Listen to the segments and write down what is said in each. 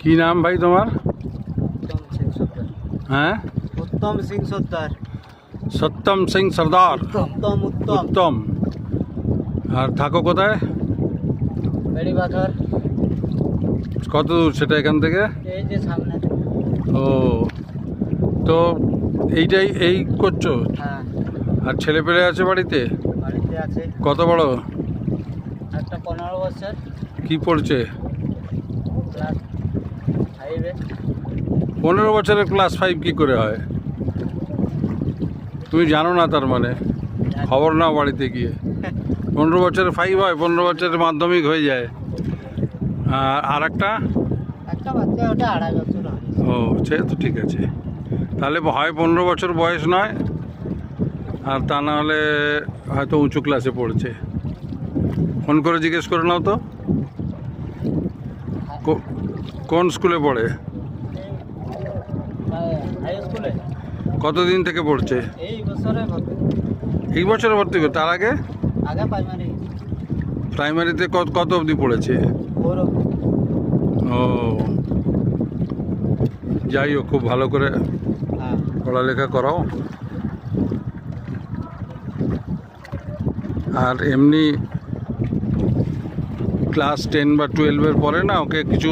কি নাম ভাই তোমার? उत्तम सिंह सरदार। হ্যাঁ, उत्तम सिंह सरदार। সত্যম সিং সর্দার। उत्तम उत्तम উত্তম। আর থাকো কোথায়? बड़ी बाजार। কত দূর সেটা এখান থেকে? এই যে সামনে। ও, তো এইটাই এই করছো? হ্যাঁ, আর ছেলে পেলে আছে বাড়িতে? বাড়িতে আছে কত বড়? একটা 15 বছর, কি পড়ছে? ক্লাস 5-এ। 15 বছরের ক্লাস 5 কি করে হয়? তুমি জানো না তার মানে? খবর নাও বাড়িতে গিয়ে। 15 বছরের 5 হয়, 15 বছরের মাধ্যমিক হয়ে যায়। আর একটা? একটা বাচ্চা, ওটা 2.5 বছর হয়। ও, সে তো ঠিক আছে। তাহলে হয় 15 বছর বয়স নয়, আর তা না হলে হয়তো উঁচু ক্লাসে পড়ছে। ফোন করে জিজ্ঞেস করে নাও তো কোন স্কুলে পড়ে, হাই স্কুলে কতদিন থেকে পড়ছে? এই বছরে ভর্তি। এই বছর ভর্তি করে? তার আগে আগে প্রাইমারি। প্রাইমারিতে কত অবধি পড়েছে? 4 অবধি। ও, যাই হোক, খুব ভালো করে হ্যাঁ, পড়ালেখা করাও। আর এমনি ক্লাস 10 বা 12-এর পরে না ওকে কিছু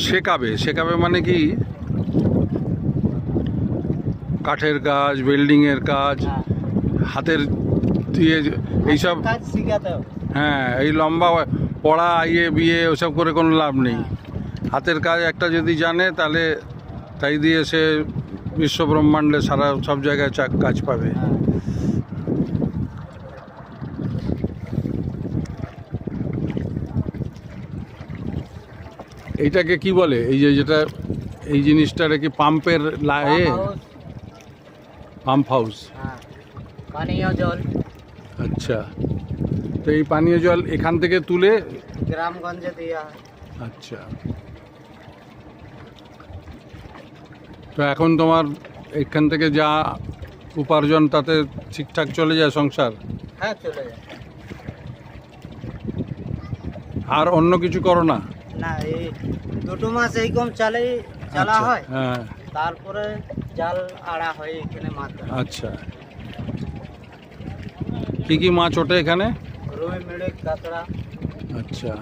শেখাবে মানে কি, কাঠের কাজ, বিল্ডিংয়ের কাজ, হ্যাঁ। হাতের দিয়ে এইসব। কাজ শিখাতে হবে। হ্যাঁ, এই লম্বা পড়া আইএ বিয়ে ওসব করে কোনো লাভ নেই। হাতের কাজ একটা যদি জানে, তাহলে তাই দিয়ে সে বিশ্ব ব্রহ্মাণ্ডে সারা সব জায়গায় কাজ পাবে। হ্যাঁ। এইটাকে কি বলে, এই যে যেটা এই জিনিসটারে কি পাম্পের পাম্প হাউস? হ্যাঁ, পানীয় জল। আচ্ছা, তো এই পানীয় জল এখান থেকে তুলে গ্রামগঞ্জে দেওয়া হয়। আচ্ছা, তো এখন তোমার এখান থেকে যা উপার্জন তাতে ঠিকঠাক চলে যায় সংসার? হ্যাঁ, চলে যায়। আর অন্য কিছু করো না? না, এই 2 মাস এইরকম চালা আচ্ছা, হয়। হ্যাঁ, তারপরে জাল আড়া হয় এখানে মাছ ধরা। আচ্ছা। কি কি মাছ ওঠে এখানে? রুই, মিড়িক, কাতলা, আচ্ছা,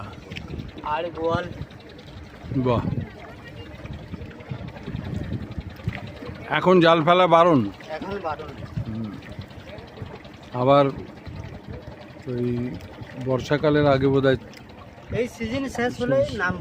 আর বোয়াল। বাহ। এখন জাল ফেলা বারণ? এখন বারণ। আবার ওই বর্ষাকালের আগে বোধহয় এই সিজন শেষ হলে নাম